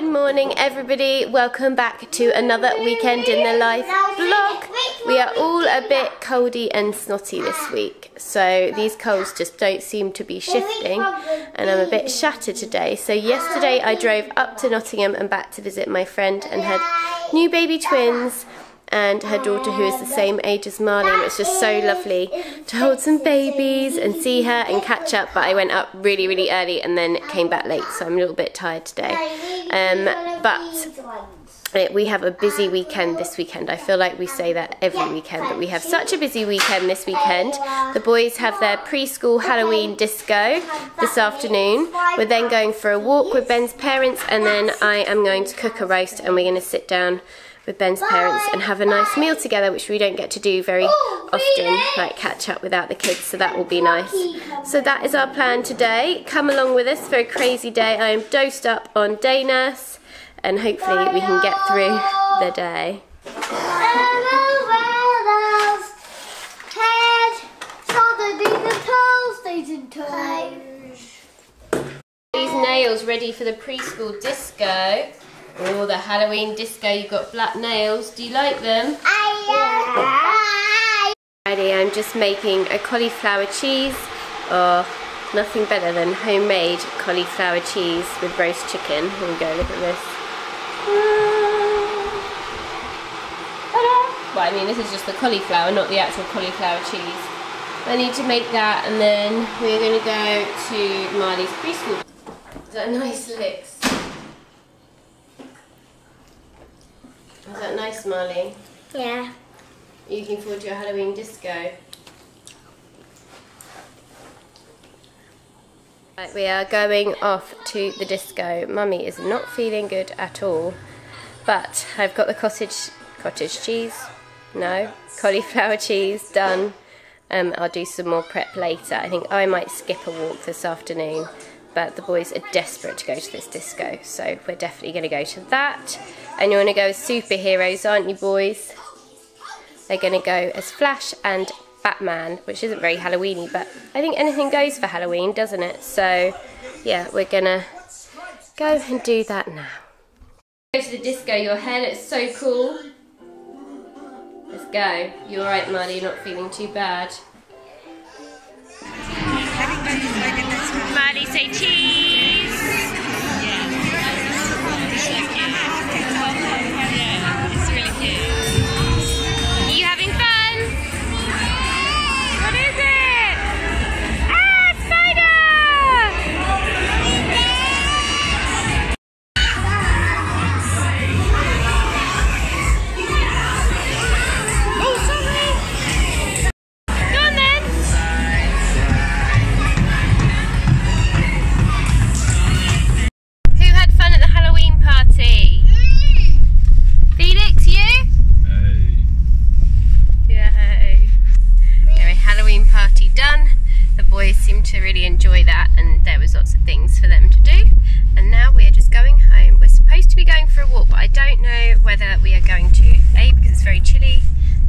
morning everybody, welcome back to another weekend in the life vlog. We are all a bit coldy and snotty this week, so these colds just don't seem to be shifting and I'm a bit shattered today. So yesterday I drove up to Nottingham and back to visit my friend and had new baby twins and her daughter who is the same age as Marley, and it was just so lovely to hold some babies and see her and catch up. But I went up really early and then came back late, so I'm a little bit tired today. But we have a busy weekend this weekend. I feel like we say that every weekend, but we have such a busy weekend this weekend. The boys have their preschool Halloween disco this afternoon. We're then going for a walk with Ben's parents, and then I am going to cook a roast and we're going to sit down with Ben's parents and have a nice meal together, which we don't get to do very often, like catch up without the kids, so that will be nice. So that is our plan today. Come along with us for a crazy day. I am dosed up on day nurse and hopefully we can get through the day. These nails ready for the preschool disco. Oh, the Halloween disco, you've got black nails. Do you like them? Alrighty, I'm just making a cauliflower cheese. Oh, nothing better than homemade cauliflower cheese with roast chicken. Here we go, look at this. Well, I mean, this is just the cauliflower, not the actual cauliflower cheese. I need to make that, and then we're going to go to Marley's preschool. Is that nice, Licks? Is that nice, Marley? Yeah. Are you looking forward to your Halloween disco? Right, we are going off to the disco. Mummy is not feeling good at all, but I've got the cottage cheese. No, cauliflower cheese done. I'll do some more prep later. I think I might skip a walk this afternoon, but the boys are desperate to go to this disco, so we're definitely going to go to that. And you want to go as superheroes, aren't you, boys? They're going to go as Flash and Batman, which isn't very Halloweeny, but I think anything goes for Halloween, doesn't it? So yeah, we're going to go and do that now. Go to the disco. Your hair looks so cool. Let's go. You alright, Marley? You're not feeling too bad? Marley, say cheese! Yeah, it's really cute. Are you having fun? What is it? Ah, spider! Oh, sorry! Go on then! To really enjoy that, and there was lots of things for them to do, and now we're just going home. We're supposed to be going for a walk, but I don't know whether we are going to. A, because it's very chilly,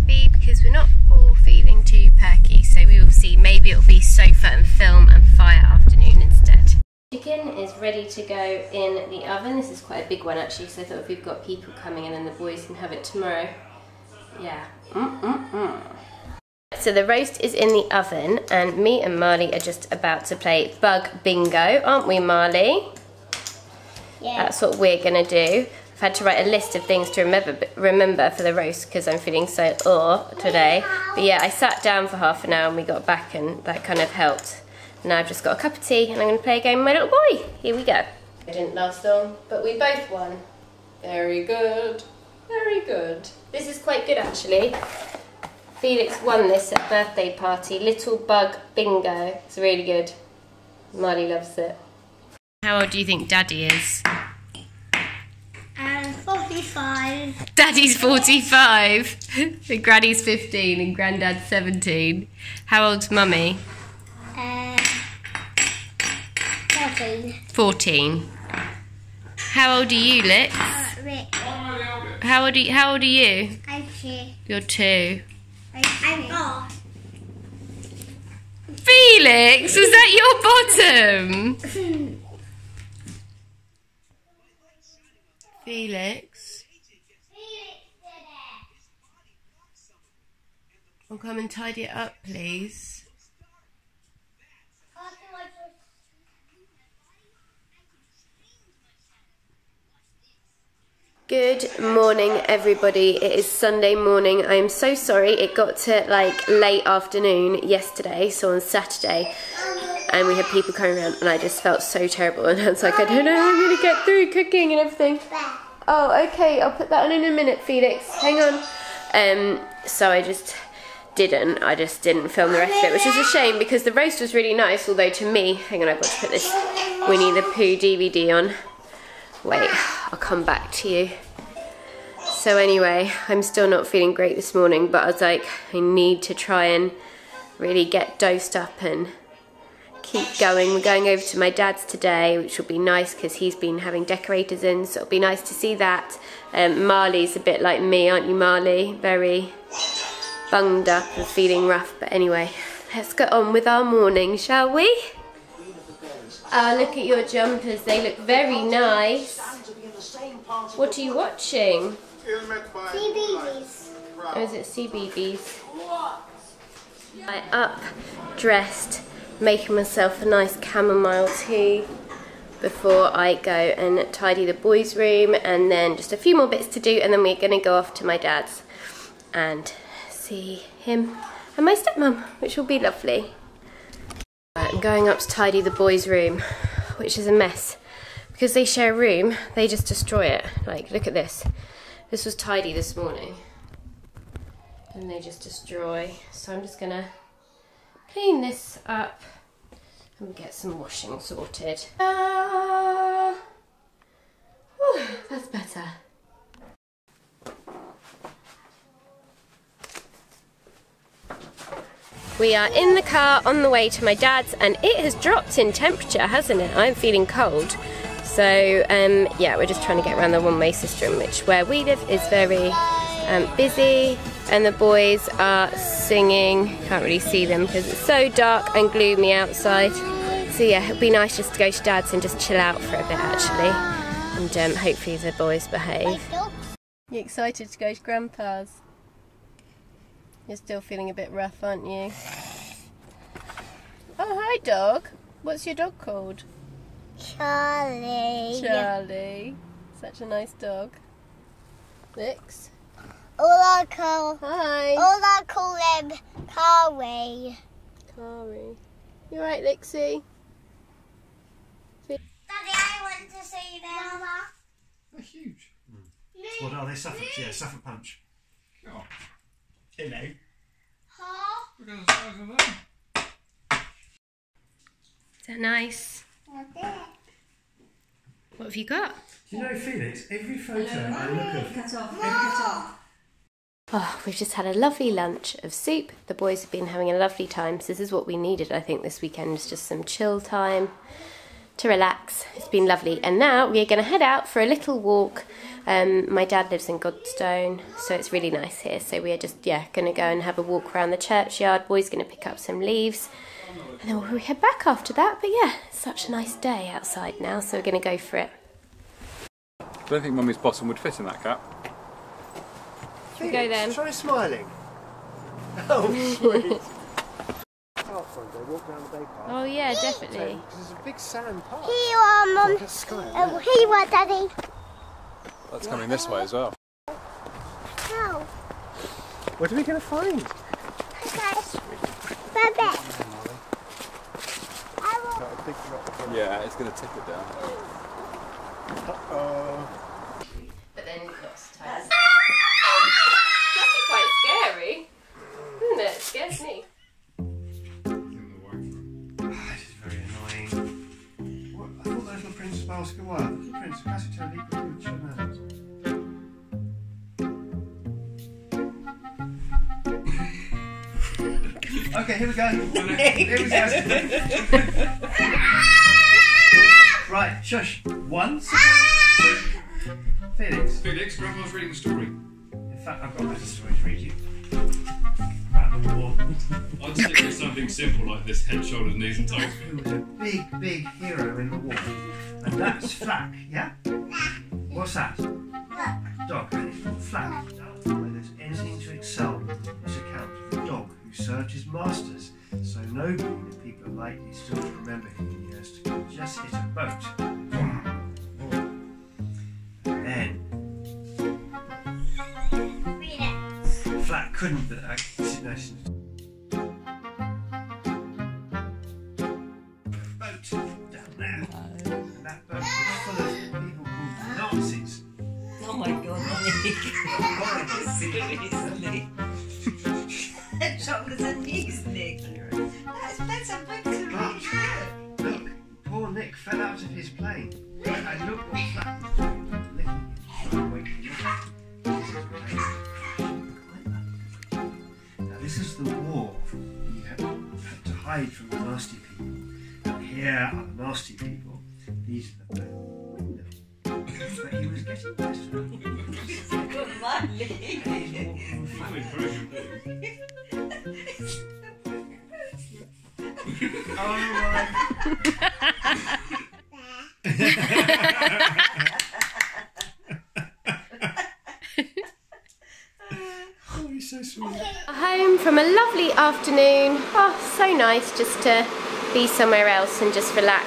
B, because we're not all feeling too perky, so we will see. Maybe it'll be sofa and film and fire afternoon instead. Chicken is ready to go in the oven. This is quite a big one actually, so I thought if we've got people coming in and the boys can have it tomorrow. Yeah. So the roast is in the oven and me and Marley are just about to play bug bingo, aren't we, Marley? Yeah. That's what we're going to do. I've had to write a list of things to remember for the roast because I'm feeling so today. But yeah, I sat down for half an hour and we got back and that kind of helped. Now I've just got a cup of tea and I'm going to play a game with my little boy. Here we go. It didn't last long, but we both won. Very good. Very good. This is quite good actually. Felix won this at a birthday party, Little Bug Bingo. It's really good. Marley loves it. How old do you think Daddy is? 45. Daddy's 45. And Granny's 15 and Granddad's 17. How old's Mummy? 14. 14. How old are you, Lix? Rick. How old are you? I'm 2. You're 2. I'm 4. Felix, was that your bottom? Felix. I'll come and tidy it up, please. Good morning, everybody. It is Sunday morning. I am so sorry it got to like late afternoon yesterday, so on Saturday, and we had people coming around and I just felt so terrible, and I was like, I don't know how I'm going to get through cooking and everything. Oh, okay, I'll put that on in a minute, Felix. Hang on. So I just didn't film the rest of it, which is a shame because the roast was really nice, although to me, hang on, I've got to put this Winnie the Pooh DVD on. Wait, I'll come back to you. So anyway, I'm still not feeling great this morning, but I was like, I need to try and really get dosed up and keep going. We're going over to my dad's today, which will be nice because he's been having decorators in, so it'll be nice to see that. Marley's a bit like me, aren't you, Marley? Very bunged up and feeling rough, but anyway, let's get on with our morning, shall we? Oh, look at your jumpers, they look very nice. What are you watching? CBeebies. Or is it CBeebies? I'm up, dressed, making myself a nice chamomile tea before I go and tidy the boys' room, and then just a few more bits to do, and then we're going to go off to my dad's and see him and my stepmom, which will be lovely. I'm going up to tidy the boys' room, which is a mess. Because they share a room, they just destroy it. Like, look at this. This was tidy this morning. And they just destroy. So I'm just gonna clean this up and get some washing sorted. Whew, that's better. We are in the car on the way to my dad's, and it has dropped in temperature, hasn't it? I'm feeling cold. So yeah, we're just trying to get around the one-way system, which where we live is very busy, and the boys are singing. Can't really see them because it's so dark and gloomy outside. So yeah, it'd be nice just to go to dad's and just chill out for a bit actually, and hopefully the boys behave. You excited to go to grandpa's? You're still feeling a bit rough, aren't you? Oh, hi dog. What's your dog called? Charlie. Charlie. Such a nice dog. Lix. All I call him Carrie. Carrie. You right, Lixie? Daddy, I want to see them. Mama. They're huge. What are they? Suffolk? Yeah, Suffolk Punch. Oh. Hello. Huh? Look at the size of them. Is that nice? What have you got? Do you know, Felix, every photo I look at... Oh, we've just had a lovely lunch of soup. The boys have been having a lovely time. So this is what we needed, I think, this weekend. It's just some chill time to relax. It's been lovely. And now we're going to head out for a little walk. My dad lives in Godstone, so it's really nice here. So we are just, yeah, going to go and have a walk around the churchyard. Boy's going to pick up some leaves. And then we'll head back after that. But yeah, it's such a nice day outside now, so we're going to go for it. I don't think Mummy's bottom would fit in that cap. Should we go then? Try smiling. Oh, sweet. Walk around the bay path. Oh yeah, definitely. There's a big sand path. Here you are, Mum. Here you are, Daddy. That's coming this way as well. How? What are we going to find? Rabbit. Got a big drop. Yeah, it's going to tip it down. Uh-oh. But then lots of times. That's quite scary, isn't it? It scares me. This is very annoying. What? I thought those were Prince's basket. What? Prince, Cassitone, Okay, here we go. Here we go. Right, shush. Once. Felix, Grandma's reading the story. In fact, I've got a better story to read you. About the war. I'd stick with something simple like this: head, shoulders, knees and toes. Who was a big, big hero in the war. And that's Flack, yeah? What's that? Dog. And it's called Flack. Where there's anything to excel in this account of a dog who served his masters, so nobly that people are likely still to remember him in years to come. Just hit a boat. Then Read it. Flack couldn't but boat down there. And that boat was full of people called Nazis. Oh my God, seriously. Chocolates and music. Anyway, That's a book to read. look, poor Nick fell out of his plane. And look what Flack was doing, licking him, waking him up. Now this is the war. You had to hide from the nasty people. And here are the nasty people. These are the window. But he was getting close to them. Good money. And he's walking flat. Oh my. Oh, he's so sweet. Home from a lovely afternoon. Oh, so nice just to be somewhere else and just relax.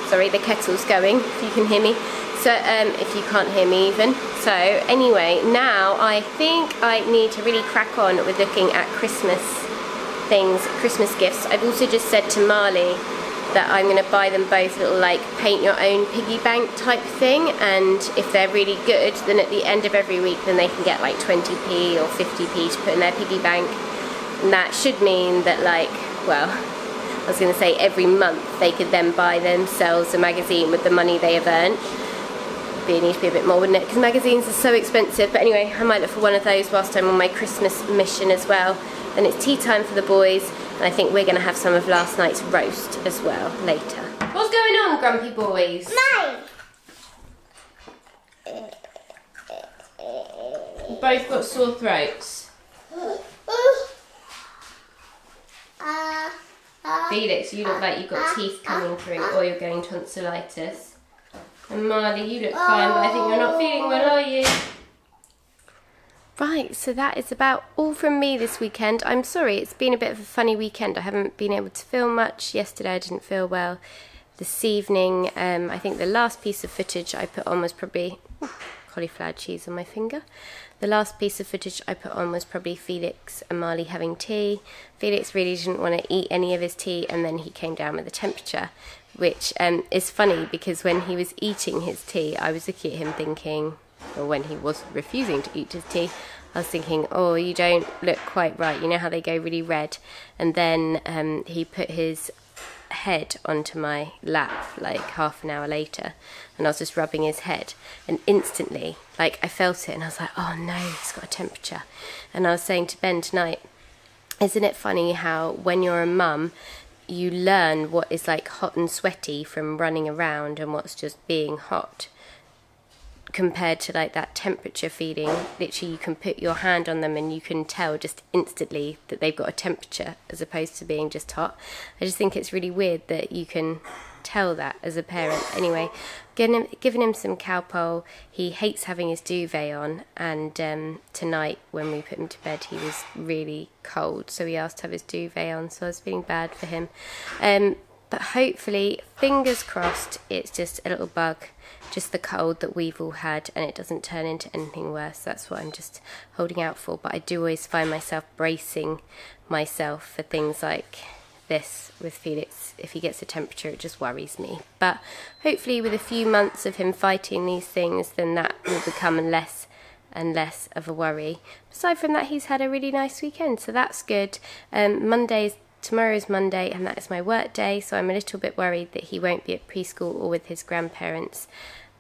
Sorry, the kettle's going, if you can hear me. So, if you can't hear me even. So, anyway, now I think I need to really crack on with looking at Christmas things, Christmas gifts. I've also just said to Marley that I'm going to buy them both a little like paint your own piggy bank type thing, and if they're really good then at the end of every week then they can get like 20p or 50p to put in their piggy bank, and that should mean that like, well, I was going to say every month they could then buy themselves a magazine with the money they have earned. It needs to be a bit more, wouldn't it, because magazines are so expensive. But anyway, I might look for one of those whilst I'm on my Christmas mission as well. And it's tea time for the boys, and I think we're going to have some of last night's roast as well later. What's going on, grumpy boys? Mine. Both got sore throats. Felix, you look like you've got teeth coming through, or you're getting tonsillitis. And Marley, you look fine, but I think you're not feeling well, are you? Right, so that is about all from me this weekend. I'm sorry, it's been a bit of a funny weekend. I haven't been able to film much. Yesterday I didn't feel well. This evening, I think the last piece of footage I put on was probably... cauliflower cheese on my finger. The last piece of footage I put on was probably Felix and Marley having tea. Felix really didn't want to eat any of his tea, and then he came down with a temperature, which is funny because when he was eating his tea, I was looking at him thinking... or when he was refusing to eat his tea, I was thinking, oh, you don't look quite right. You know how they go really red? And then he put his head onto my lap like half an hour later, and I was just rubbing his head, and instantly, like, I felt it, and I was like, oh no, he's got a temperature. And I was saying to Ben tonight, isn't it funny how when you're a mum, you learn what is like hot and sweaty from running around and what's just being hot, compared to like that temperature feeling. Literally you can put your hand on them and you can tell just instantly that they've got a temperature as opposed to being just hot. I just think it's really weird that you can tell that as a parent. Anyway, giving him some Calpol. He hates having his duvet on, and tonight when we put him to bed he was really cold, so he asked to have his duvet on, so I was feeling bad for him. But hopefully, fingers crossed, it's just a little bug, just the cold that we've all had, and it doesn't turn into anything worse. That's what I'm just holding out for. But I do always find myself bracing myself for things like this with Felix. If he gets a temperature, it just worries me. But hopefully with a few months of him fighting these things, then that will become less and less of a worry. Aside from that, he's had a really nice weekend, so that's good. Tomorrow's Monday, and that is my work day, so I'm a little bit worried that he won't be at preschool or with his grandparents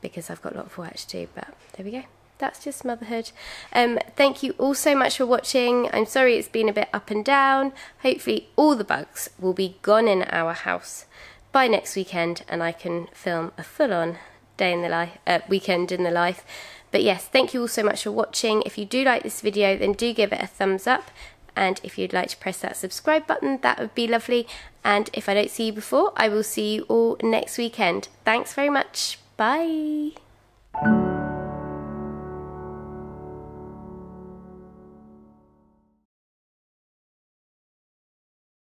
because I've got a lot of work to do, but there we go. That's just motherhood. Thank you all so much for watching. I'm sorry it's been a bit up and down. Hopefully all the bugs will be gone in our house by next weekend, and I can film a full-on day in the life, weekend in the life. But yes, thank you all so much for watching. If you do like this video, then do give it a thumbs up. And if you'd like to press that subscribe button, that would be lovely. And if I don't see you before, I will see you all next weekend. Thanks very much. Bye.